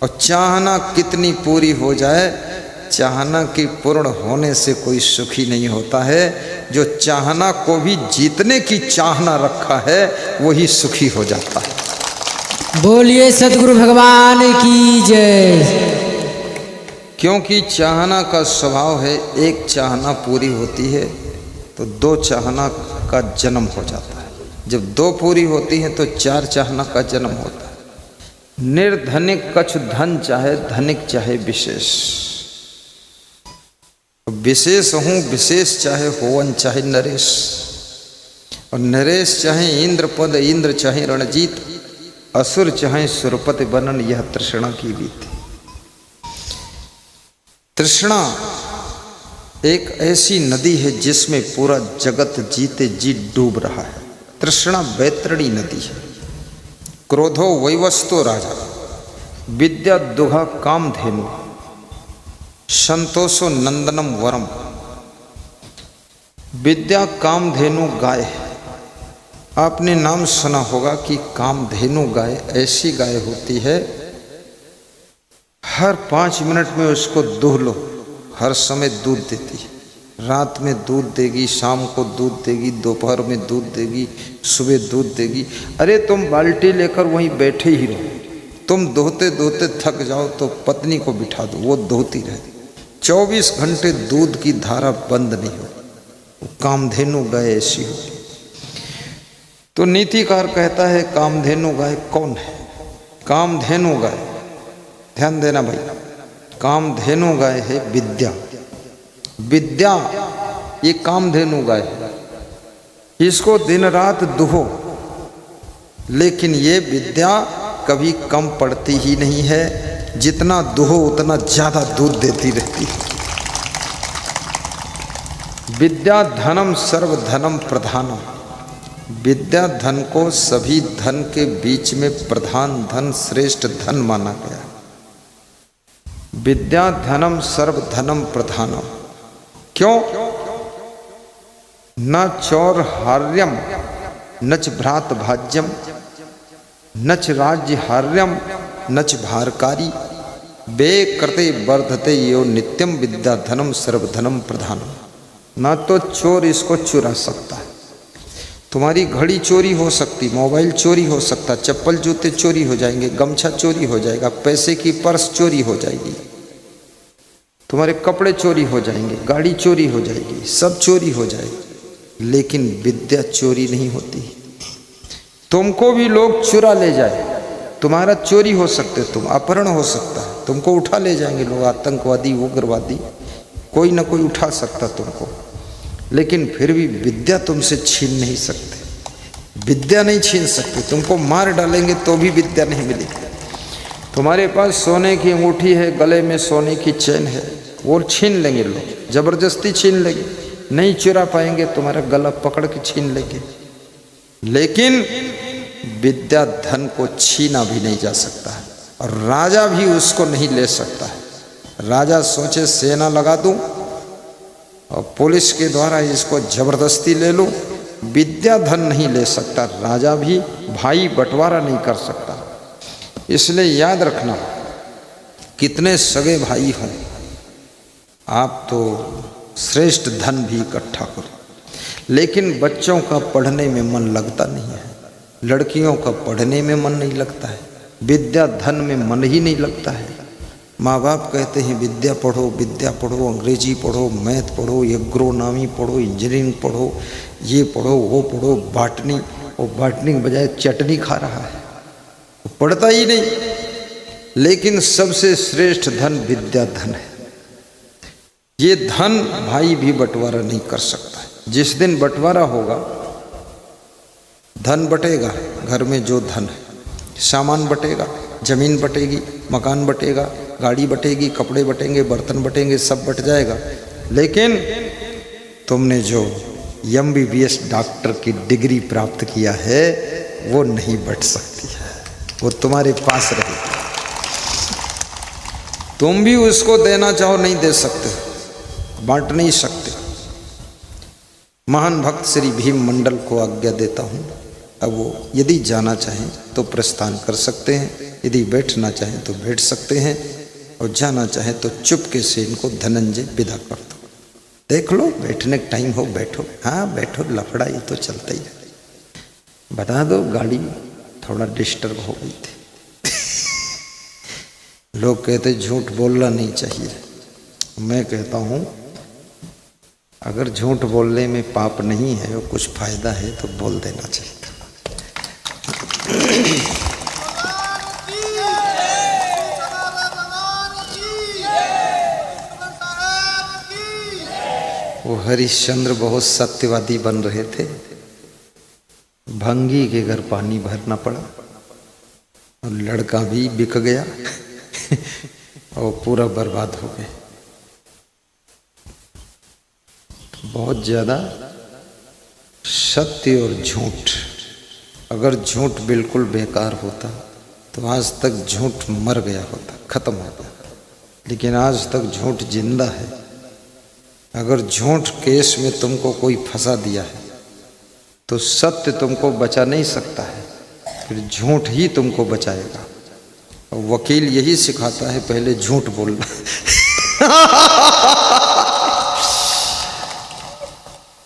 और चाहना कितनी पूरी हो जाए, चाहना की पूर्ण होने से कोई सुखी नहीं होता है। जो चाहना को भी जीतने की चाहना रखा है वही सुखी हो जाता है। बोलिए सद्गुरु भगवान की जय। क्योंकि चाहना का स्वभाव है, एक चाहना पूरी होती है तो दो चाहना का जन्म हो जाता है। जब दो पूरी होती है तो चार चाहना का जन्म होता है। निर्धनिक कछु धन चाहे, धनिक चाहे विशेष। विशेष हूँ विशेष चाहे होवन चाहे नरेश, और नरेश चाहे इंद्र पद, इंद्र चाहे रणजीत, असुर चाहे सुरपति बनन, यह तृष्णा की बीती। तृष्णा एक ऐसी नदी है जिसमें पूरा जगत जीते जी डूब रहा है। तृष्णा बैतरणी नदी है। क्रोधो वैवस्तो राजा, विद्या दुघा कामधेनु, संतोषो नंदनम वरम। विद्या कामधेनु गाय है। आपने नाम सुना होगा कि कामधेनु गाय ऐसी गाय होती है, हर 5 मिनट में उसको दूह लो, हर समय दूध देती है। रात में दूध देगी, शाम को दूध देगी, दोपहर में दूध देगी, सुबह दूध देगी। अरे तुम बाल्टी लेकर वहीं बैठे ही रहो, तुम दोहते दोहते थक जाओ तो पत्नी को बिठा दो, वो दोहती रहे। 24 घंटे दूध की धारा बंद नहीं हो। कामधेनु गाय ऐसी हो। तो नीतिकार कहता है कामधेनु गाय कौन है? कामधेनु गाय, ध्यान देना भाई, कामधेनु गाय है विद्या। विद्या ये कामधेनु गाय है, इसको दिन रात दुहो, लेकिन ये विद्या कभी कम पड़ती ही नहीं है। जितना दुहो उतना ज्यादा दूध देती रहती है। विद्या धनम सर्व धनम प्रधानम। विद्या धन को सभी धन के बीच में प्रधान धन, श्रेष्ठ धन माना गया। विद्या धनम सर्व धनम प्रधानम। क्यों? न चौरहार्यम नच भ्रात भाज्यम नच राज्य हार्यम नच भारकारी, बे कृते वर्धते यो नित्यम विद्या धनम सर्व धनम प्रधानम। ना तो चोर इसको चुरा सकता है, तुम्हारी घड़ी चोरी हो सकती, मोबाइल चोरी हो सकता, चप्पल जूते चोरी हो जाएंगे, गमछा चोरी हो जाएगा, पैसे की पर्स चोरी हो जाएगी, तुम्हारे कपड़े चोरी हो जाएंगे, गाड़ी चोरी हो जाएगी, सब चोरी हो जाएगी, लेकिन विद्या चोरी नहीं होती। तुमको भी लोग चुरा ले जाए, तुम्हारा चोरी हो सकते, तुम अपहरण हो सकता है, तुमको उठा ले जाएंगे लोग, आतंकवादी उग्रवादी, कोई ना कोई उठा सकता तुमको, लेकिन फिर भी विद्या तुमसे छीन नहीं सकते। विद्या नहीं छीन सकते, तुमको मार डालेंगे तो भी विद्या नहीं मिलेगी। तुम्हारे पास सोने की अंगूठी है, गले में सोने की चैन है, वो छीन लेंगे लोग, जबरदस्ती छीन लेंगे, नहीं चुरा पाएंगे, तुम्हारा गला पकड़ के छीन लेंगे, लेकिन विद्या धन को छीना भी नहीं जा सकता है, और राजा भी उसको नहीं ले सकता है। राजा सोचे सेना लगा दूं और पुलिस के द्वारा इसको जबरदस्ती ले लूं, विद्या धन नहीं ले सकता। राजा भी भाई बंटवारा नहीं कर सकता। इसलिए याद रखना, कितने सगे भाई हों, आप तो श्रेष्ठ धन भी इकट्ठा करो, लेकिन बच्चों का पढ़ने में मन लगता नहीं है, लड़कियों का पढ़ने में मन नहीं लगता है, विद्या धन में मन ही नहीं लगता है। माँ बाप कहते हैं विद्या पढ़ो, विद्या पढ़ो, अंग्रेजी पढ़ो, मैथ पढ़ो, एग्रोनॉमी पढ़ो, इंजीनियरिंग पढ़ो, ये पढ़ो, वो पढ़ो, बाटनी, वो बाटनी के बजाय चटनी खा रहा है, वो पढ़ता ही नहीं। लेकिन सबसे श्रेष्ठ धन विद्या धन है। ये धन भाई भी बंटवारा नहीं कर सकता है। जिस दिन बंटवारा होगा, धन बटेगा, घर में जो धन है, सामान बटेगा, जमीन बटेगी, मकान बटेगा, गाड़ी बटेगी, कपड़े बटेंगे, बर्तन बटेंगे, सब बट जाएगा, लेकिन तुमने जो MBBS डॉक्टर की डिग्री प्राप्त किया है वो नहीं बट सकती है, वो तुम्हारे पास रहेगी। तुम भी उसको देना चाहो नहीं दे सकते, बांट नहीं सकते। महान भक्त श्री भीम मंडल को आज्ञा देता हूँ, अब वो यदि जाना चाहें तो प्रस्थान कर सकते हैं। यदि बैठना चाहें तो बैठ सकते हैं और जाना चाहें तो चुपके से इनको धनंजय विदा कर दो। देख लो बैठने का टाइम हो बैठो, हाँ बैठो, लफड़ा ये तो चलता ही है। बता दो गाड़ी थोड़ा डिस्टर्ब हो गई थी। लोग कहते झूठ बोलना नहीं चाहिए, मैं कहता हूँ अगर झूठ बोलने में पाप नहीं है और कुछ फायदा है तो बोल देना चाहिए। वो हरिश्चंद्र बहुत सत्यवादी बन रहे थे, भंगी के घर पानी भरना पड़ा और लड़का भी बिक गया और पूरा बर्बाद हो गए। बहुत ज़्यादा सत्य और झूठ, अगर झूठ बिल्कुल बेकार होता तो आज तक झूठ मर गया होता, खत्म हो गया, लेकिन आज तक झूठ जिंदा है। अगर झूठ केस में तुमको कोई फंसा दिया है तो सत्य तुमको बचा नहीं सकता है, फिर झूठ ही तुमको बचाएगा। और वकील यही सिखाता है पहले झूठ बोलना।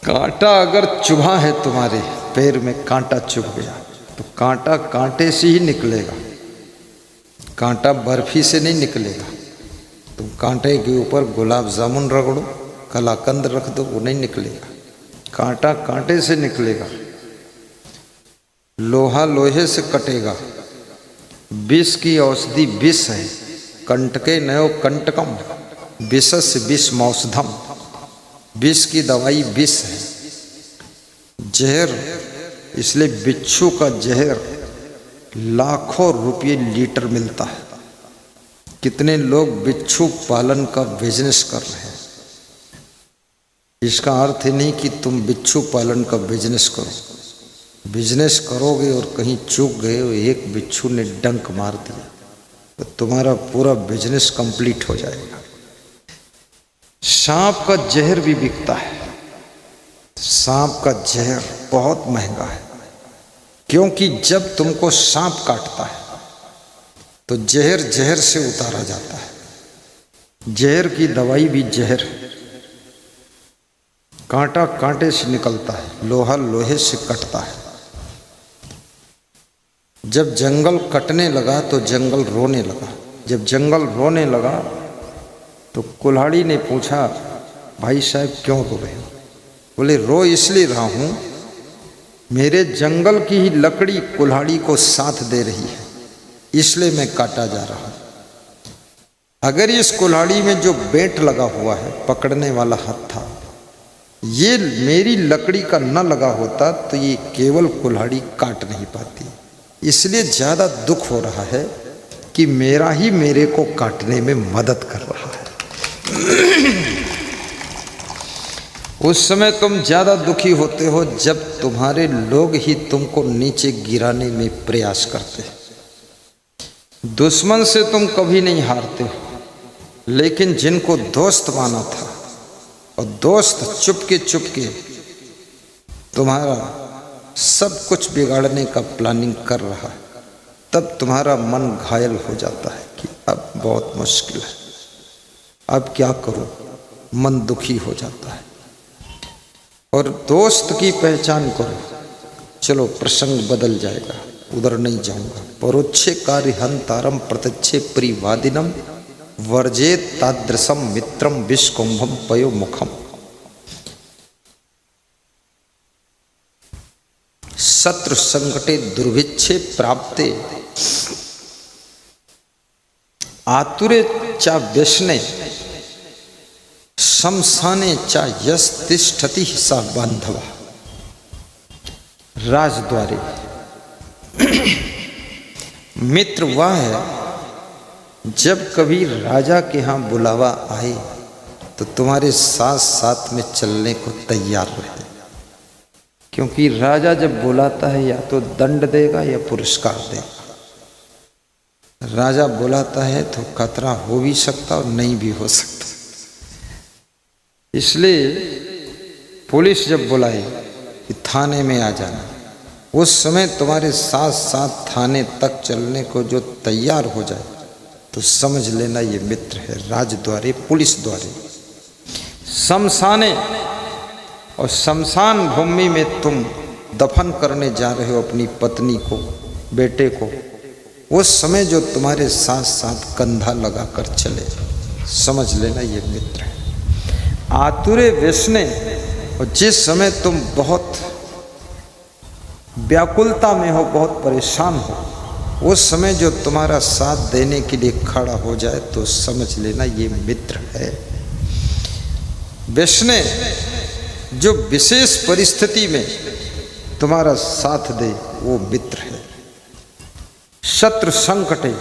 कांटा अगर चुभा है तुम्हारे पैर में, कांटा चुभ गया तो कांटा कांटे से ही निकलेगा, कांटा बर्फी से नहीं निकलेगा। तुम कांटे के ऊपर गुलाब जामुन रगड़ो, कलाकंद रख दो, वो नहीं निकलेगा, कांटा कांटे से निकलेगा। लोहा लोहे से कटेगा। विष की औषधि विष है, कंटके नयो कंटकम, विषस्य विष मौषधम, विष की दवाई विष है, जहर। इसलिए बिच्छू का जहर लाखों रुपये लीटर मिलता है। कितने लोग बिच्छू पालन का बिजनेस कर रहे हैं। इसका अर्थ ही नहीं कि तुम बिच्छू पालन का बिजनेस करो। बिजनेस करोगे और कहीं चूक गए और एक बिच्छू ने डंक मार दिया तो तुम्हारा पूरा बिजनेस कंप्लीट हो जाएगा। सांप का जहर भी बिकता है। सांप का जहर बहुत महंगा है, क्योंकि जब तुमको सांप काटता है तो जहर जहर से उतारा जाता है। जहर की दवाई भी जहर है। कांटा कांटे से निकलता है, लोहा लोहे से कटता है। जब जंगल कटने लगा तो जंगल रोने लगा। जब जंगल रोने लगा तो कुल्हाड़ी ने पूछा, भाई साहब क्यों रो रहे हो? बोले रो इसलिए रहा हूँ, मेरे जंगल की ही लकड़ी कुल्हाड़ी को साथ दे रही है, इसलिए मैं काटा जा रहा हूँ। अगर इस कुल्हाड़ी में जो बेंट लगा हुआ है, पकड़ने वाला हाथ था, ये मेरी लकड़ी का न लगा होता तो ये केवल कुल्हाड़ी काट नहीं पाती। इसलिए ज़्यादा दुख हो रहा है कि मेरा ही मेरे को काटने में मदद कर रहा है। उस समय तुम ज़्यादा दुखी होते हो जब तुम्हारे लोग ही तुमको नीचे गिराने में प्रयास करते हैं। दुश्मन से तुम कभी नहीं हारते हो, लेकिन जिनको दोस्त माना था और दोस्त चुपके तुम्हारा सब कुछ बिगाड़ने का प्लानिंग कर रहा है, तब तुम्हारा मन घायल हो जाता है कि अब बहुत मुश्किल है, अब क्या करूं, मन दुखी हो जाता है। और दोस्त की पहचान करो। चलो प्रसंग बदल जाएगा, उधर नहीं जाऊंगा। परोक्षे कार्य हंतारम प्रत्यक्षे परिवादिनम वर्जे तादृशम मित्रम विष्कुंभम पयो मुखम। शत्रु संकटे दुर्भिक्षे प्राप्ते आतुरे चा व्यसने शमशाने चा यस तिष्ठति सा बांधवा। राजद्वारे मित्र वह है जब कभी राजा के यहाँ बुलावा आए तो तुम्हारे साथ साथ में चलने को तैयार रहे, क्योंकि राजा जब बुलाता है या तो दंड देगा या पुरस्कार देगा। राजा बुलाता है तो खतरा हो भी सकता और नहीं भी हो सकता। इसलिए पुलिस जब बुलाए कि थाने में आ जाना, उस समय तुम्हारे साथ साथ थाने तक चलने को जो तैयार हो जाए तो समझ लेना ये मित्र है। राजद्वारे, पुलिस द्वारे, शमशाने और शमशान भूमि में तुम दफन करने जा रहे हो अपनी पत्नी को, बेटे को, उस समय जो तुम्हारे साथ साथ कंधा लगाकर चले, समझ लेना ये मित्र है। आतुरे व्यसने, और जिस समय तुम बहुत व्याकुलता में हो, बहुत परेशान हो, उस समय जो तुम्हारा साथ देने के लिए खड़ा हो जाए तो समझ लेना ये मित्र है। व्यसने, जो विशेष परिस्थिति में तुम्हारा साथ दे वो मित्र है। शत्रु संकटे,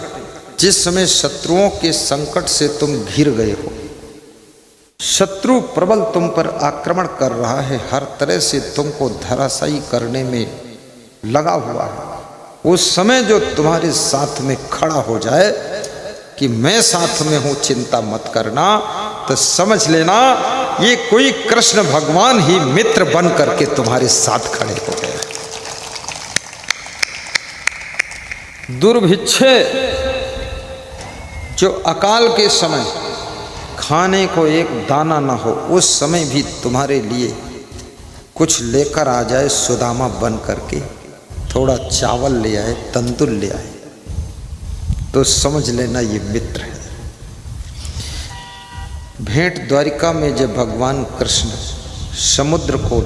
जिस समय शत्रुओं के संकट से तुम घिर गए हो, शत्रु प्रबल तुम पर आक्रमण कर रहा है, हर तरह से तुमको धराशायी करने में लगा हुआ है, उस समय जो तुम्हारे साथ में खड़ा हो जाए कि मैं साथ में हूं, चिंता मत करना, तो समझ लेना ये कोई कृष्ण भगवान ही मित्र बन करके तुम्हारे साथ खड़े हो गए। दुर्भिक्षे, जो अकाल के समय खाने को एक दाना ना हो, उस समय भी तुम्हारे लिए कुछ लेकर आ जाए सुदामा बन करके, थोड़ा चावल ले आए, तंदुर ले आए, तो समझ लेना ये मित्र है। भेंट द्वारिका में जब भगवान कृष्ण समुद्र को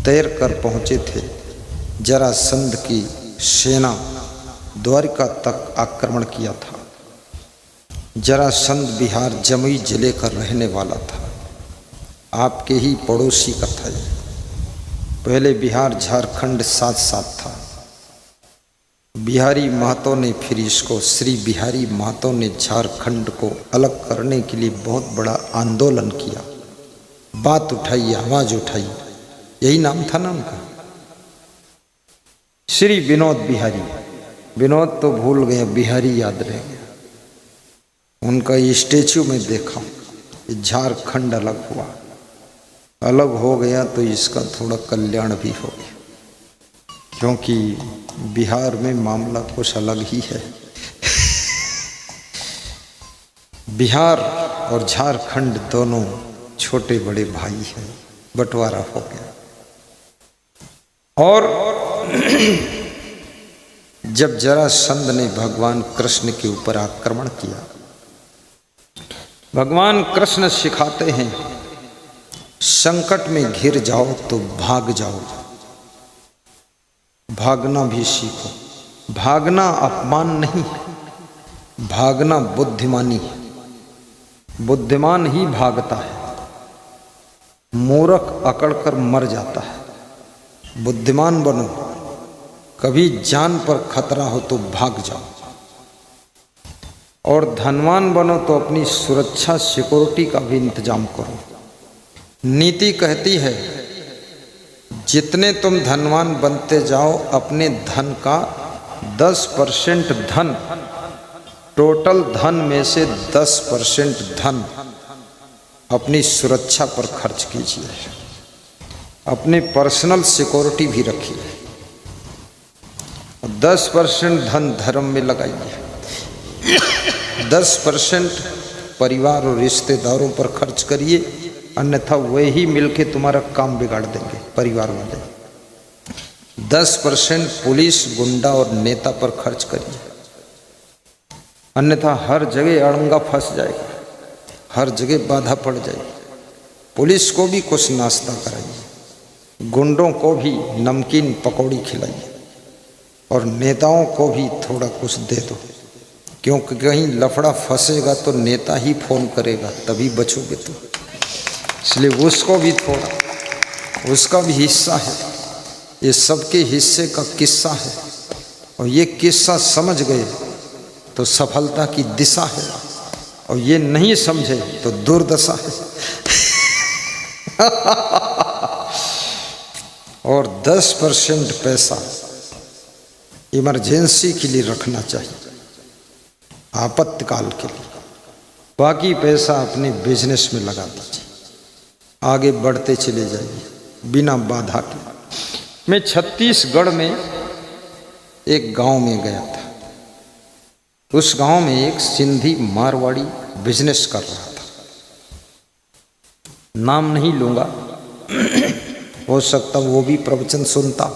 तैर कर पहुँचे थे, जरासंध की सेना द्वारिका तक आक्रमण किया था। जरासंध बिहार जमुई जिले का रहने वाला था, आपके ही पड़ोसी का था। पहले बिहार झारखंड साथ साथ था। बिहारी महतो ने फिर इसको, श्री बिहारी महतो ने झारखंड को अलग करने के लिए बहुत बड़ा आंदोलन किया, बात उठाई, आवाज उठाई, यही नाम था ना उनका, श्री विनोद बिहारी। विनोद तो भूल गए, बिहारी याद रह गया। उनका स्टेच्यू में देखा, झारखंड अलग हुआ, अलग हो गया तो इसका थोड़ा कल्याण भी हो गया, क्योंकि बिहार में मामला कुछ अलग ही है। बिहार और झारखंड दोनों छोटे बड़े भाई हैं, बंटवारा हो गया। और जब जरासंध ने भगवान कृष्ण के ऊपर आक्रमण किया, भगवान कृष्ण सिखाते हैं संकट में घिर जाओ तो भाग जाओ, भागना भी सीखो। भागना अपमान नहीं है, भागना बुद्धिमानी है। बुद्धिमान ही भागता है, मूर्ख अकड़कर मर जाता है। बुद्धिमान बनो, कभी जान पर खतरा हो तो भाग जाओ। और धनवान बनो तो अपनी सुरक्षा, सिक्योरिटी का भी इंतजाम करो। नीति कहती है जितने तुम धनवान बनते जाओ, अपने धन का 10% धन, टोटल धन में से 10% धन अपनी सुरक्षा पर खर्च कीजिए, अपनी पर्सनल सिक्योरिटी भी रखिए। 10% धन धर्म में लगाइए, 10% परिवार और रिश्तेदारों पर खर्च करिए, अन्यथा वही मिलके तुम्हारा काम बिगाड़ देंगे परिवार वाले। 10% पुलिस, गुंडा और नेता पर खर्च करिए, अन्यथा हर जगह अड़ंगा फंस जाएगा, हर जगह बाधा पड़ जाएगी। पुलिस को भी कुछ नाश्ता कराइए, गुंडों को भी नमकीन पकौड़ी खिलाइए, और नेताओं को भी थोड़ा कुछ दे दो, क्योंकि कहीं लफड़ा फंसेगा तो नेता ही फोन करेगा, तभी बचोगे तुम। इसलिए उसको भी थोड़ा, उसका भी हिस्सा है। ये सबके हिस्से का किस्सा है, और ये किस्सा समझ गए तो सफलता की दिशा है, और ये नहीं समझे तो दुर्दशा है। और 10% पैसा इमरजेंसी के लिए रखना चाहिए, आपातकाल के लिए। बाकी पैसा अपने बिजनेस में लगा दीजिए, आगे बढ़ते चले जाइए बिना बाधा के। मैं छत्तीसगढ़ में एक गांव में गया था। उस गांव में एक सिंधी मारवाड़ी बिजनेस कर रहा था। नाम नहीं लूंगा, हो सकता वो भी प्रवचन सुनता।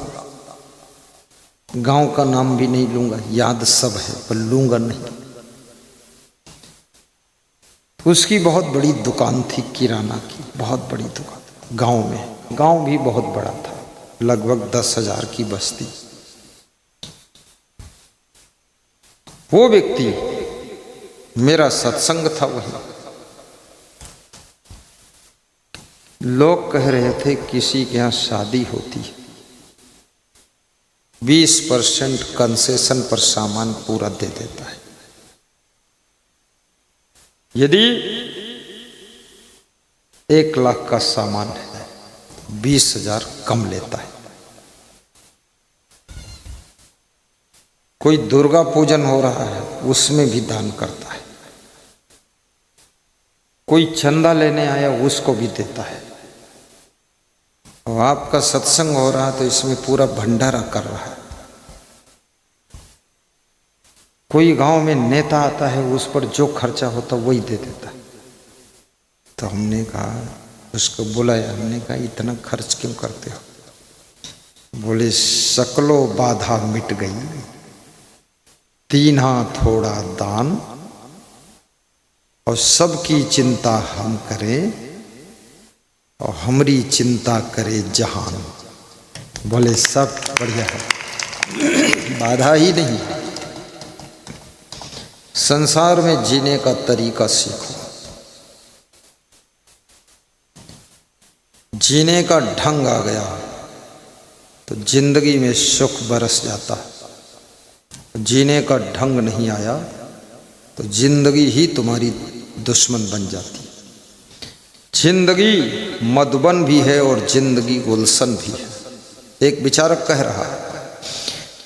गांव का नाम भी नहीं लूंगा, याद सब है पर लूंगा नहीं। उसकी बहुत बड़ी दुकान थी किराना की, बहुत बड़ी दुकान गांव में। गांव भी बहुत बड़ा था, लगभग 10,000 की बस्ती। वो व्यक्ति मेरा सत्संग था वही। लोग कह रहे थे किसी के यहाँ शादी होती है 20% कंसेशन पर सामान पूरा दे देता है। यदि 1 लाख का सामान है 20,000 कम लेता है। कोई दुर्गा पूजन हो रहा है उसमें भी दान करता है। कोई चंदा लेने आया उसको भी देता है। और आपका सत्संग हो रहा तो इसमें पूरा भंडारा कर रहा है। कोई गांव में नेता आता है उस पर जो खर्चा होता वही दे देता है। तो हमने कहा, उसको बुलाया, हमने कहा इतना खर्च क्यों करते हो? बोले सकलो बाधा मिट गई, तीना थोड़ा दान, और सबकी चिंता हम करें और हमारी चिंता करे जहान। बोले सब बढ़िया है, बाधा ही नहीं। संसार में जीने का तरीका सीखो, जीने का ढंग आ गया तो जिंदगी में सुख बरस जाता है। जीने का ढंग नहीं आया तो जिंदगी ही तुम्हारी दुश्मन बन जाती है। जिंदगी मधुबन भी है और जिंदगी गुलशन भी है। एक विचारक कह रहा है,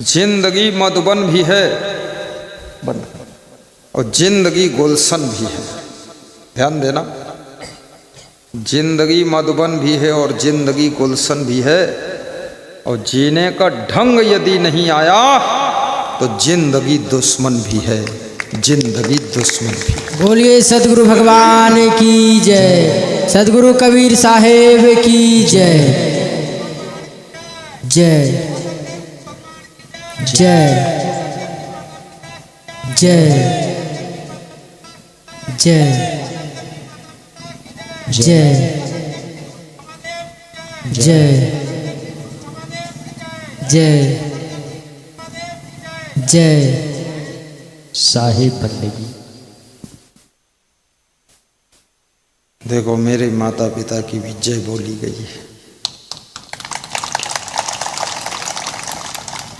जिंदगी मधुबन भी है और जिंदगी गुलशन भी है। ध्यान देना, जिंदगी मधुबन भी है और जिंदगी गुलशन भी है। और जीने का ढंग यदि नहीं आया तो जिंदगी दुश्मन भी है, जिंदगी दुश्मन भी है। बोलिए सदगुरु भगवान की जय, सदगुरु कबीर साहेब की जय। जय जय जय जय जय जय जय जय साहिब बंदगी। देखो मेरे माता पिता की भी जय बोली गई है।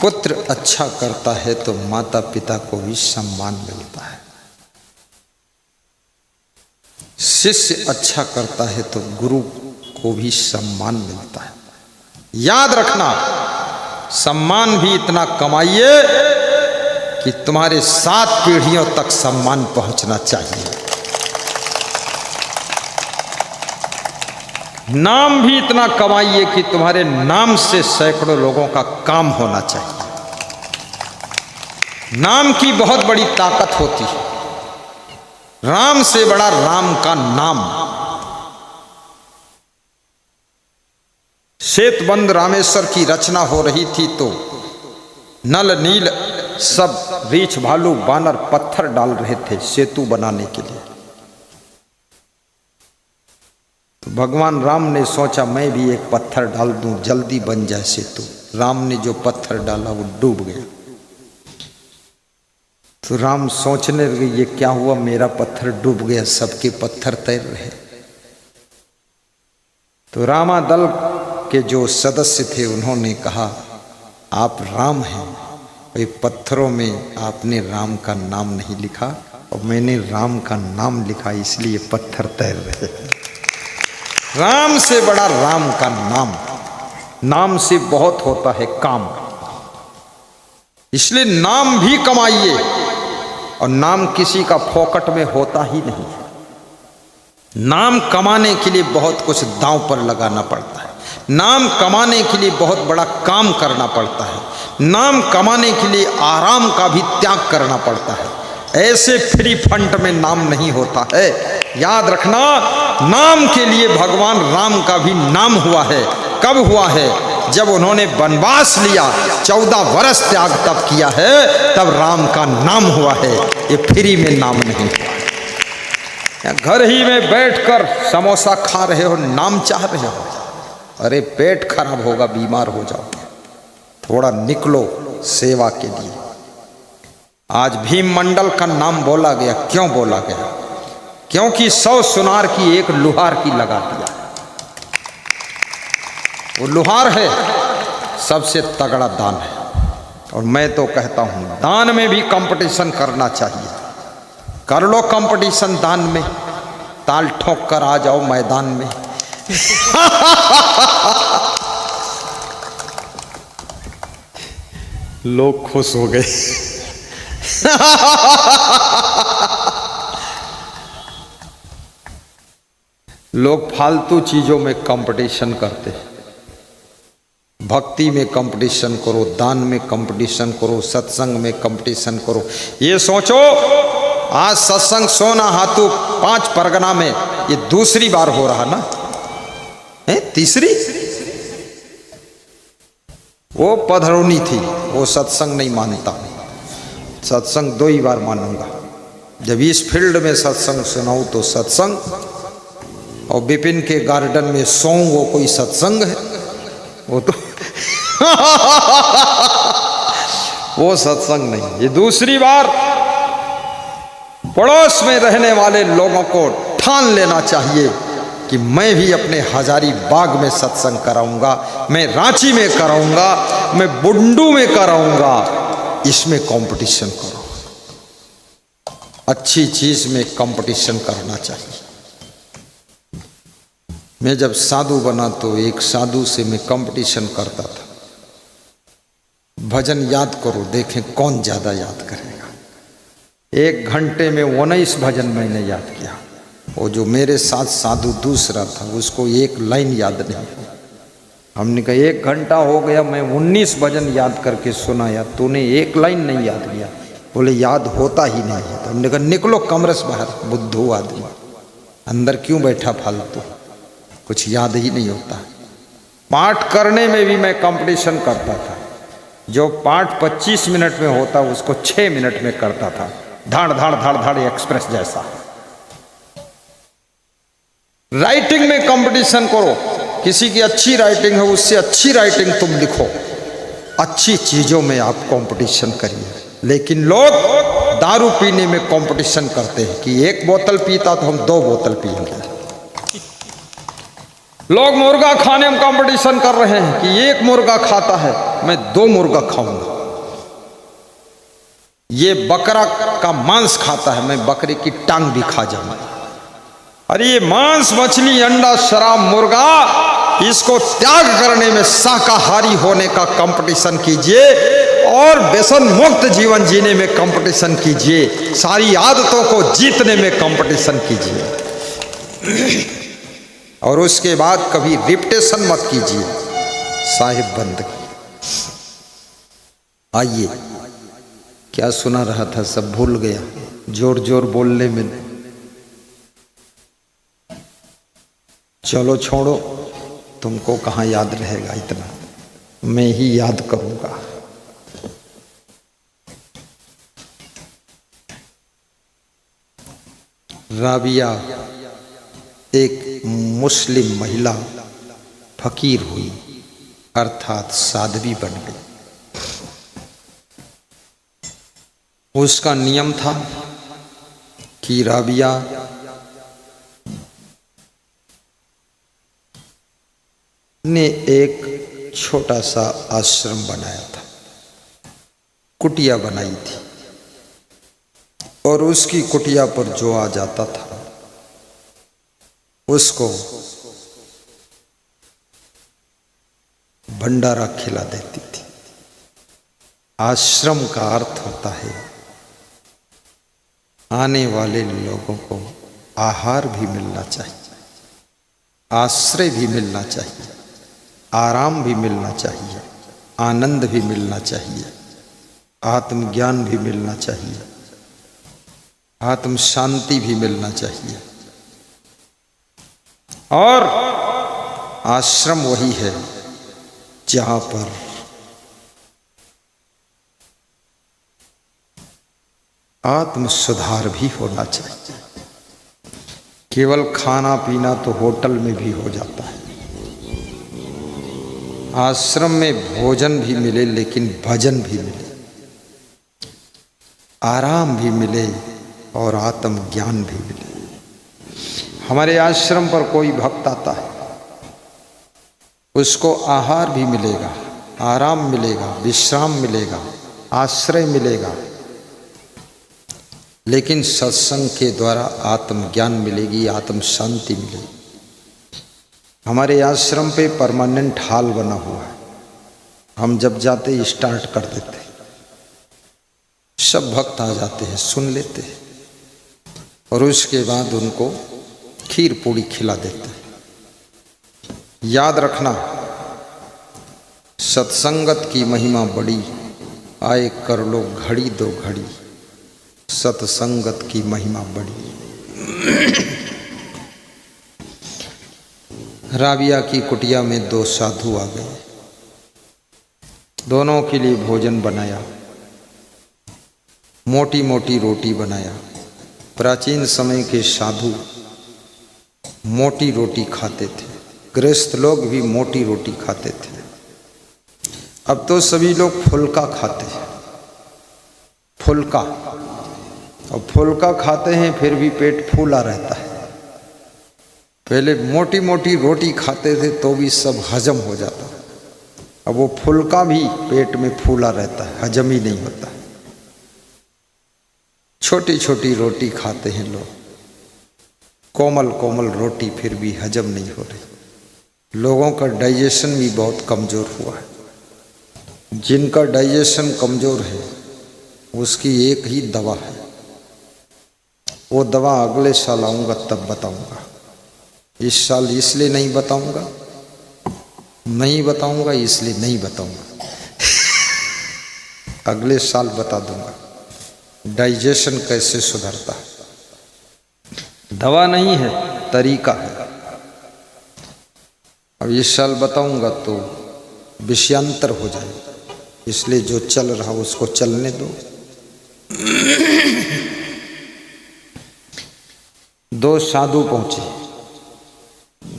पुत्र अच्छा करता है तो माता पिता को भी सम्मान मिलता है। शिष्य अच्छा करता है तो गुरु को भी सम्मान मिलता है। याद रखना, सम्मान भी इतना कमाइए कि तुम्हारे 7 पीढ़ियों तक सम्मान पहुंचना चाहिए। नाम भी इतना कमाइए कि तुम्हारे नाम से सैकड़ों लोगों का काम होना चाहिए। नाम की बहुत बड़ी ताकत होती है। राम से बड़ा राम का नाम। सेतुबंध रामेश्वर की रचना हो रही थी तो नल नील सब रीछ भालू बानर पत्थर डाल रहे थे सेतु बनाने के लिए। तो भगवान राम ने सोचा मैं भी एक पत्थर डाल दूं, जल्दी बन जाए सेतु। राम ने जो पत्थर डाला वो डूब गया। तो राम सोचने लगे ये क्या हुआ, मेरा पत्थर डूब गया, सबके पत्थर तैर रहे। तो रामा दल के जो सदस्य थे उन्होंने कहा आप राम हैं, ये पत्थरों में आपने राम का नाम नहीं लिखा और मैंने राम का नाम लिखा इसलिए पत्थर तैर रहे हैं। राम से बड़ा राम का नाम। नाम से बहुत होता है काम, इसलिए नाम भी कमाइए। और नाम किसी का फोकट में होता ही नहीं। नाम कमाने के लिए बहुत कुछ दांव पर लगाना पड़ता है। नाम कमाने के लिए बहुत बड़ा काम करना पड़ता है, नाम कमाने के लिए आराम का भी त्याग करना पड़ता है। ऐसे फ्री फंड में नाम नहीं होता है। याद रखना, नाम के लिए भगवान राम का भी नाम हुआ है। कब हुआ है? जब उन्होंने वनवास लिया, 14 वर्ष त्याग तप किया है, तब राम का नाम हुआ है। ये फ्री में नाम नहीं हुआ। घर ही में बैठकर समोसा खा रहे हो, नाम चाह रहे हो, अरे पेट खराब होगा, बीमार हो जाओगे। थोड़ा निकलो सेवा के लिए। आज भीम मंडल का नाम बोला गया, क्यों बोला गया? क्योंकि 100 सुनार की एक लुहार की लगा दिया। वो लुहार है, सबसे तगड़ा दान है। और मैं तो कहता हूं दान में भी कंपटीशन करना चाहिए। कर लो कंपटीशन दान में, ताल ठोक कर आ जाओ मैदान में। लोग खुश हो गए। लोग फालतू चीजों में कंपटीशन करते हैं। भक्ति में कंपटीशन करो, दान में कंपटीशन करो, सत्संग में कंपटीशन करो। ये सोचो, आज सत्संग सोना हाथू 5 परगना में ये दूसरी बार हो रहा ना, है तीसरी। वो पधरौनी थी, वो सत्संग नहीं मानता। सत्संग 2 ही बार मानूंगा। जब इस फील्ड में सत्संग सुनाऊं तो सत्संग, और विपिन के गार्डन में सोऊं वो कोई सत्संग है? वो तो वो सत्संग नहीं। ये दूसरी बार पड़ोस में रहने वाले लोगों को ठान लेना चाहिए कि मैं भी अपने हजारीबाग में सत्संग कराऊंगा, मैं रांची में कराऊंगा, मैं बुंडू में कराऊंगा। इसमें कंपटीशन करो, अच्छी चीज में कंपटीशन करना चाहिए। मैं जब साधु बना तो एक साधु से मैं कंपटीशन करता था, भजन याद करो, देखें कौन ज्यादा याद करेगा। 1 घंटे में 19 भजन मैंने याद किया। वो जो मेरे साथ साधु दूसरा था, उसको 1 लाइन याद नहीं। हमने कहा 1 घंटा हो गया, मैं 19 भजन याद करके सुनाया, तूने 1 लाइन नहीं याद किया। बोले याद होता ही नहीं है। तो हमने कहा निकलो कमरे से बाहर, बुद्धू आदमी, अंदर क्यों बैठा फालतू, कुछ याद ही नहीं होता। पाठ करने में भी मैं कंपटीशन करता था। जो पाठ 25 मिनट में होता उसको 6 मिनट में करता था, धाड़ धाड़ धाड़ धाड़ एक्सप्रेस जैसा। राइटिंग में कंपटीशन करो, किसी की अच्छी राइटिंग है उससे अच्छी राइटिंग तुम लिखो। अच्छी चीजों में आप कंपटीशन करिए। लेकिन लोग दारू पीने में कंपटीशन करते हैं कि 1 बोतल पीता तो हम 2 बोतल पिएंगे। लोग मुर्गा खाने में कंपटीशन कर रहे हैं कि 1 मुर्गा खाता है, मैं 2 मुर्गा खाऊंगा। ये बकरा का मांस खाता है, मैं बकरे की टांग भी खा जाऊंगा। अरे ये मांस, मछली, अंडा, शराब, मुर्गा, इसको त्याग करने में शाकाहारी होने का कंपटीशन कीजिए और व्यसन मुक्त जीवन जीने में कंपटीशन कीजिए। सारी आदतों को जीतने में कंपटीशन कीजिए। और उसके बाद कभी रिपीटेशन मत कीजिए। साहिब बंद आइए, क्या सुना रहा था सब भूल गया, जोर जोर बोलने में। चलो छोड़ो, तुमको कहाँ याद रहेगा इतना, मैं ही याद करूंगा। राबिया एक मुस्लिम महिला फकीर हुई, अर्थात साध्वी बन गई। उसका नियम था कि राबिया ने एक छोटा सा आश्रम बनाया था, कुटिया बनाई थी, और उसकी कुटिया पर जो आ जाता था उसको भंडारा खिला देती थी। आश्रम का अर्थ होता है आने वाले लोगों को आहार भी मिलना चाहिए, आश्रय भी मिलना चाहिए, आराम भी मिलना चाहिए, आनंद भी मिलना चाहिए, आत्मज्ञान भी मिलना चाहिए, आत्म शांति भी मिलना चाहिए। और आश्रम वही है जहां पर आत्म सुधार भी होना चाहिए। केवल खाना पीना तो होटल में भी हो जाता है। आश्रम में भोजन भी मिले लेकिन भजन भी मिले, आराम भी मिले और आत्म ज्ञान भी मिले। हमारे आश्रम पर कोई भक्त आता है, उसको आहार भी मिलेगा, आराम मिलेगा, विश्राम मिलेगा, आश्रय मिलेगा, लेकिन सत्संग के द्वारा आत्मज्ञान मिलेगी, आत्म शांति मिलेगी। हमारे आश्रम पे परमानेंट हॉल बना हुआ है। हम जब जाते स्टार्ट कर देते, सब भक्त आ जाते हैं, सुन लेते हैं और उसके बाद उनको खीर पूड़ी खिला देते हैं। याद रखना, सत्संगत की महिमा बड़ी, आए कर लो घड़ी दो घड़ी, सत्संगत की महिमा बड़ी। राबिया की कुटिया में दो साधु आ गए, दोनों के लिए भोजन बनाया, मोटी मोटी रोटी बनाया। प्राचीन समय के साधु मोटी रोटी खाते थे, गृहस्थ लोग भी मोटी रोटी खाते थे। अब तो सभी लोग फुल्का खाते हैं, फुल्का, और फुल्का खाते हैं फिर भी पेट फूला रहता है। पहले मोटी मोटी रोटी खाते थे तो भी सब हजम हो जाता, अब वो फुल्का भी पेट में फूला रहता है, हजम ही नहीं होता। छोटी छोटी रोटी खाते हैं लोग, कोमल कोमल रोटी, फिर भी हजम नहीं हो रही। लोगों का डाइजेशन भी बहुत कमज़ोर हुआ है। जिनका डाइजेशन कमज़ोर है उसकी एक ही दवा है, वो दवा अगले साल आऊँगा तब बताऊँगा। इस साल इसलिए नहीं बताऊँगा, नहीं बताऊँगा इसलिए नहीं बताऊँगा, अगले साल बता दूँगा डाइजेशन कैसे सुधरता है। दवा नहीं है, तरीका है। अब इस साल बताऊँगा तो विषयांतर हो जाए, इसलिए जो चल रहा उसको चलने दो। दो साधु पहुँचे,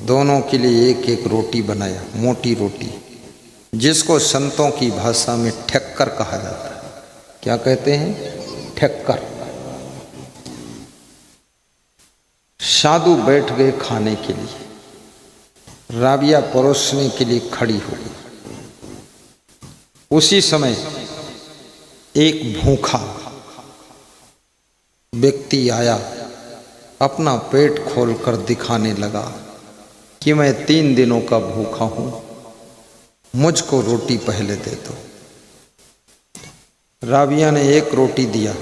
दोनों के लिए एक एक रोटी बनाया, मोटी रोटी, जिसको संतों की भाषा में ठक्कर कहा जाता है। क्या कहते हैं? ठक्कर। साधु बैठ गए खाने के लिए, राबिया परोसने के लिए खड़ी हो गई। उसी समय एक भूखा व्यक्ति आया, अपना पेट खोलकर दिखाने लगा कि मैं 3 दिनों का भूखा हूं, मुझको रोटी पहले दे दो। राबिया ने एक रोटी दिया,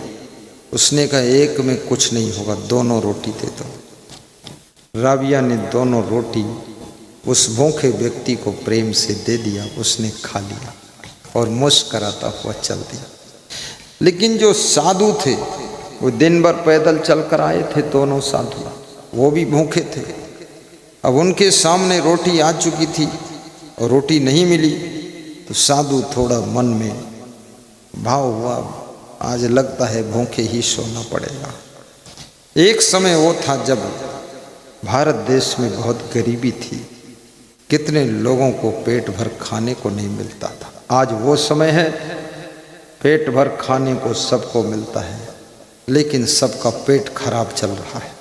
उसने कहा एक में कुछ नहीं होगा, दोनों रोटी दे दो। राबिया ने दोनों रोटी उस भूखे व्यक्ति को प्रेम से दे दिया, उसने खा लिया और मुस्कराता हुआ चल दिया। लेकिन जो साधु थे वो दिन भर पैदल चलकर आए थे, दोनों साधु, वो भी भूखे थे। अब उनके सामने रोटी आ चुकी थी और रोटी नहीं मिली तो साधु थोड़ा मन में भाव हुआ, आज लगता है भूखे ही सोना पड़ेगा। एक समय वो था जब भारत देश में बहुत गरीबी थी, कितने लोगों को पेट भर खाने को नहीं मिलता था। आज वो समय है, पेट भर खाने को सबको मिलता है, लेकिन सबका पेट खराब चल रहा है,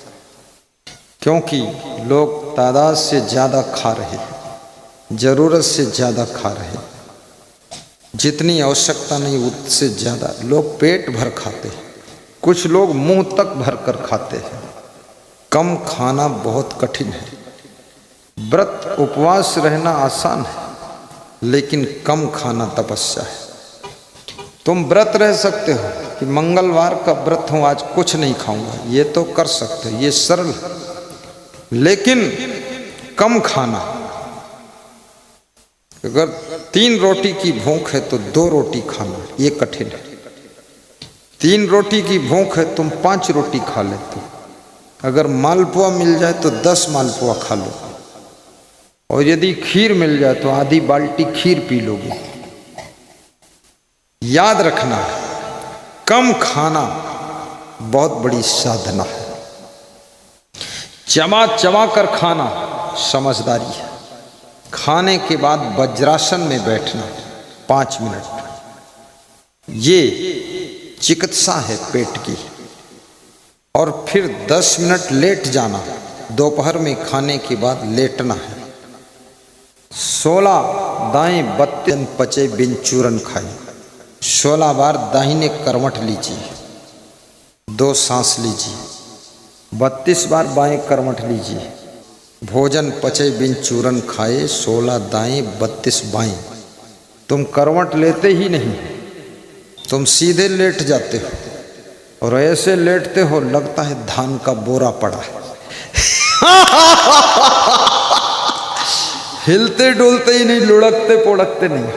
क्योंकि लोग तादाद से ज़्यादा खा रहे हैं, ज़रूरत से ज़्यादा खा रहे हैं, जितनी आवश्यकता नहीं उससे ज़्यादा लोग पेट भर खाते हैं। कुछ लोग मुंह तक भर कर खाते हैं। कम खाना बहुत कठिन है। व्रत उपवास रहना आसान है, लेकिन कम खाना तपस्या है। तुम व्रत रह सकते हो कि मंगलवार का व्रत हूँ, आज कुछ नहीं खाऊंगा, ये तो कर सकते हो, ये सरल है। लेकिन कम खाना, अगर 3 रोटी की भूख है तो 2 रोटी खाना, ये कठिन है। 3 रोटी की भूख है तुम 5 रोटी खा लेते हो। अगर मालपुआ मिल जाए तो 10 मालपुआ खा लो, और यदि खीर मिल जाए तो आधी बाल्टी खीर पी लोगे। याद रखना, कम खाना बहुत बड़ी साधना है। चबा चबा कर खाना समझदारी है। खाने के बाद वज्रासन में बैठना 5 मिनट, ये चिकित्सा है पेट की। और फिर 10 मिनट लेट जाना। दोपहर में खाने के बाद लेटना है। 16 दाएं 32 पचे बिन चूरन खाए। 16 बार दाहिने करवट लीजिए, 2 सांस लीजिए। 32 बार बाएं करवट लीजिए। भोजन पचे बिन चूरन खाए, 16 दाएं 32 बाएं। तुम करवट लेते ही नहीं, तुम सीधे लेट जाते हो, और ऐसे लेटते हो लगता है धान का बोरा पड़ा है। हिलते डुलते ही नहीं, लुढ़कते पोढ़कते नहीं।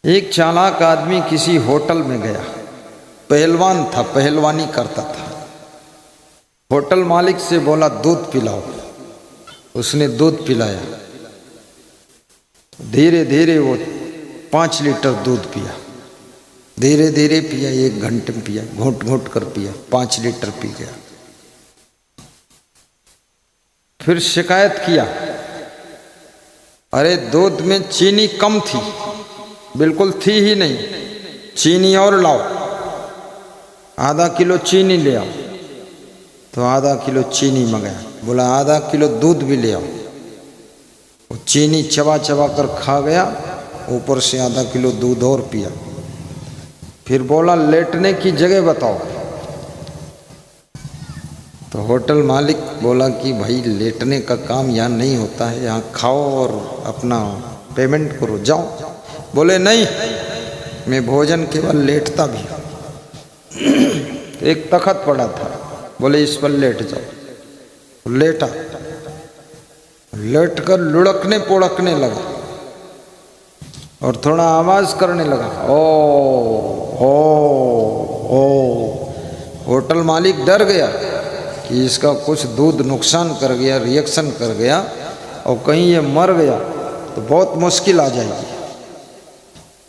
एक चालाक आदमी किसी होटल में गया। पहलवान था, पहलवानी करता था। होटल मालिक से बोला दूध पिलाओ। उसने दूध पिलाया। धीरे धीरे वो 5 लीटर दूध पिया। धीरे धीरे पिया, 1 घंटे में पिया, घोट घोट कर पिया, 5 लीटर पी गया। फिर शिकायत किया, अरे दूध में चीनी कम थी, बिल्कुल थी ही नहीं, चीनी और लाओ, आधा किलो चीनी ले आओ। तो आधा किलो चीनी मंगाया। बोला आधा किलो दूध भी ले आओ। वो चीनी चबा चबा कर खा गया, ऊपर से आधा किलो दूध और पिया। फिर बोला लेटने की जगह बताओ। तो होटल मालिक बोला कि भाई लेटने का काम यहाँ नहीं होता है, यहाँ खाओ और अपना पेमेंट करो, जाओ। बोले नहीं, मैं भोजन केवल लेटता भी हूँ। एक तख्त पड़ा था, बोले इस पर लेट जाओ। लेटा, लेट कर लुढ़कने पोढ़कने लगा और थोड़ा आवाज करने लगा, ओ। होटल मालिक डर गया कि इसका कुछ दूध नुकसान कर गया, रिएक्शन कर गया, और कहीं ये मर गया तो बहुत मुश्किल आ जाएगी।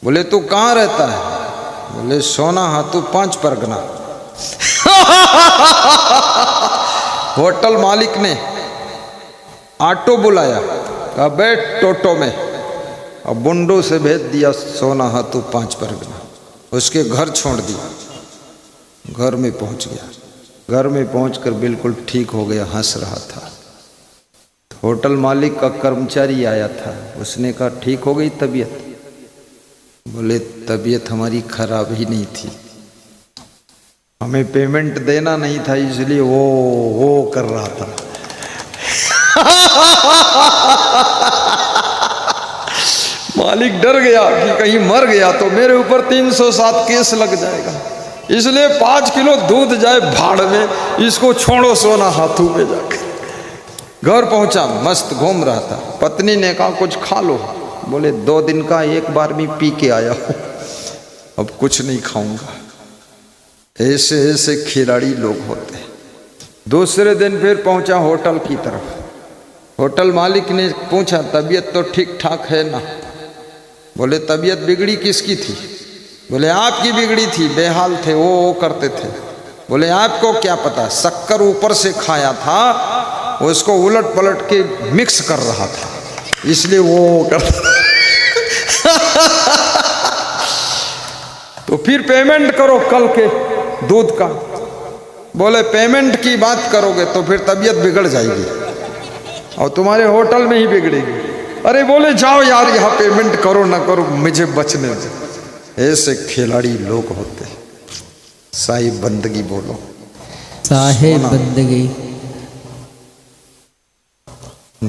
बोले तू कहाँ रहता है? बोले सोना हाथू 5 परगना। होटल मालिक ने ऑटो बुलाया, कहा बैठ टोटो में, और बुंडू से भेज दिया सोना हाथू 5 परगना। उसके घर छोड़ दिया। घर में पहुंच गया। घर में पहुंचकर बिल्कुल ठीक हो गया, हंस रहा था। होटल मालिक का कर्मचारी आया था। उसने कहा ठीक हो गई तबीयत? बोले तबीयत हमारी खराब ही नहीं थी, हमें पेमेंट देना नहीं था इसलिए वो कर रहा था। मालिक डर गया कि कहीं मर गया तो मेरे ऊपर 307 केस लग जाएगा, इसलिए 5 किलो दूध जाए भाड़ में, इसको छोड़ो सोना हाथू में जाकर। घर पहुंचा, मस्त घूम रहा था। पत्नी ने कहा कुछ खा लो। बोले 2 दिन का एक बार भी पी के आया हूं, अब कुछ नहीं खाऊंगा। ऐसे ऐसे खिलाड़ी लोग होते हैं। दूसरे दिन फिर पहुंचा होटल की तरफ। होटल मालिक ने पूछा तबीयत तो ठीक ठाक है ना? बोले तबीयत बिगड़ी किसकी थी? बोले आपकी बिगड़ी थी, बेहाल थे, वो करते थे। बोले आपको क्या पता, शक्कर ऊपर से खाया था, उसको उलट पलट के मिक्स कर रहा था, इसलिए वो करता। तो फिर पेमेंट करो कल के दूध का। बोले पेमेंट की बात करोगे तो फिर तबीयत बिगड़ जाएगी और तुम्हारे होटल में ही बिगड़ेगी। अरे बोले जाओ यार, यहाँ पेमेंट करो ना करो, मुझे बचने दो। ऐसे खिलाड़ी लोग होते हैं। साहिब बंदगी बोलो, साहिब बंदगी।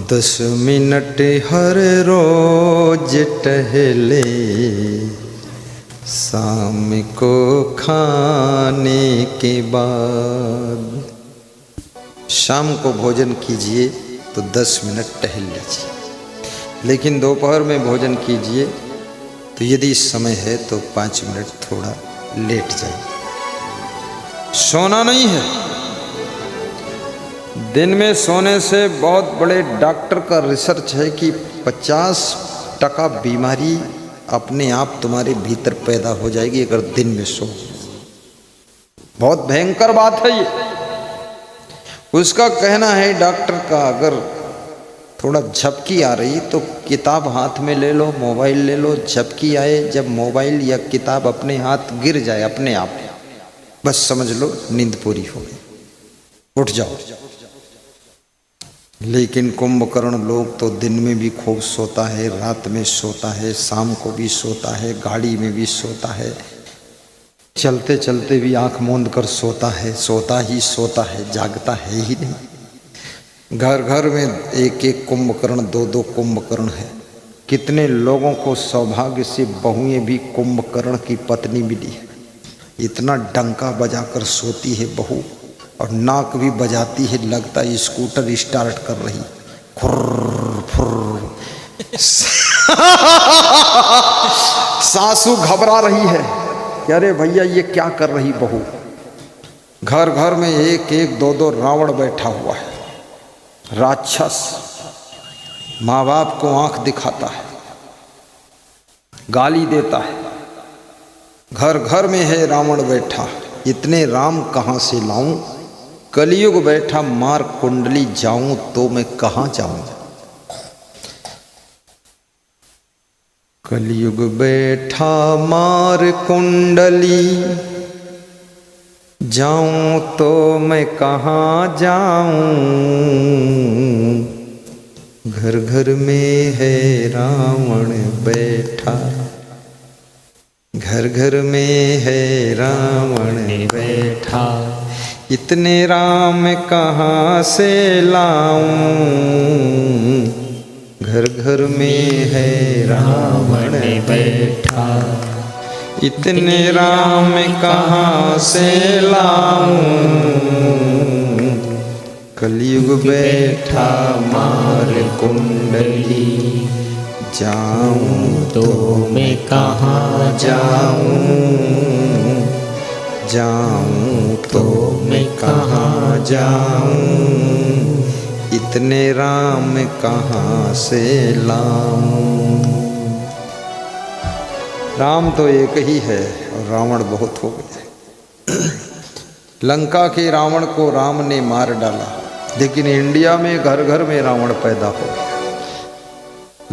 10 मिनट हर रोज टहले, शाम को खाने के बाद। शाम को भोजन कीजिए तो 10 मिनट टहल लीजिए, लेकिन दोपहर में भोजन कीजिए तो यदि समय है तो 5 मिनट थोड़ा लेट जाइए। सोना नहीं है। दिन में सोने से बहुत बड़े डॉक्टर का रिसर्च है कि 50% बीमारी अपने आप तुम्हारे भीतर पैदा हो जाएगी अगर दिन में सो। बहुत भयंकर बात है ये। उसका कहना है डॉक्टर का, अगर थोड़ा झपकी आ रही तो किताब हाथ में ले लो, मोबाइल ले लो, झपकी आए जब मोबाइल या किताब अपने हाथ गिर जाए अपने आप, बस समझ लो नींद पूरी हो गई, उठ जाओ। लेकिन कुंभकर्ण लोग तो दिन में भी खूब सोता है, रात में सोता है, शाम को भी सोता है, गाड़ी में भी सोता है, चलते चलते भी आंख मूंद कर सोता है, सोता ही सोता है, जागता है ही नहीं। घर घर में एक एक कुंभकर्ण, 2-2 कुंभकर्ण है। कितने लोगों को सौभाग्य से बहुएं भी कुंभकर्ण की पत्नी मिली है। इतना डंका बजाकर सोती है बहू, और नाक भी बजाती है, लगता है स्कूटर स्टार्ट कर रही, खुर्र फुर्र। सासू घबरा रही है कि अरे भैया ये क्या कर रही बहू। घर घर में एक एक 2-2 रावण बैठा हुआ है, राक्षस। माँ बाप को आंख दिखाता है, गाली देता है। घर घर में है रावण बैठा, इतने राम कहाँ से लाऊं। कलयुग बैठा मार कुंडली जाऊं तो मैं कहाँ जाऊं। कलयुग बैठा मार कुंडली जाऊं तो मैं कहाँ जाऊं। घर घर में है रावण बैठा, घर घर में है रावण बैठा, इतने राम कहाँ से लाऊं। घर घर में है रावण बैठा, इतने राम कहाँ से लाऊं। कलयुग बैठा मार कुंडली जाऊं तो मैं कहाँ जाऊं। जाऊं तो मैं कहाँ जाऊं, इतने राम कहाँ से लाऊं। राम तो एक ही है और रावण बहुत हो गए। लंका के रावण को राम ने मार डाला, लेकिन इंडिया में घर घर में रावण पैदा हो गया।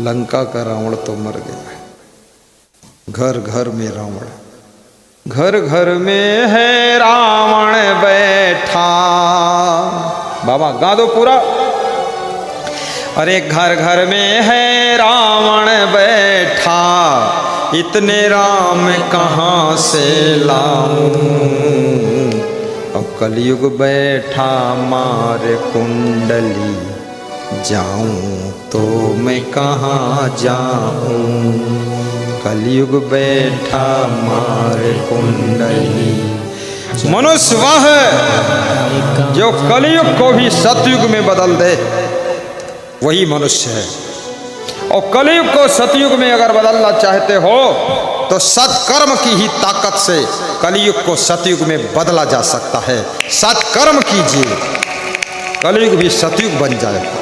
लंका का रावण तो मर गया। घर घर में रावण, घर घर में है रावण बैठा। बाबा गा दो पूरा। अरे घर घर में है रावण बैठा, इतने राम कहाँ से लाऊं। अब कलयुग बैठा मार कुंडली जाऊं तो मैं कहाँ जाऊं। कलयुग बैठा मार कुंडली। मनुष्य वह है जो कलयुग को भी सतयुग में बदल दे, वही मनुष्य है। और कलयुग को सतयुग में अगर बदलना चाहते हो तो सत्कर्म की ही ताकत से कलयुग को सतयुग में बदला जा सकता है। सत्कर्म कीजिए, कलयुग भी सतयुग बन जाएगा।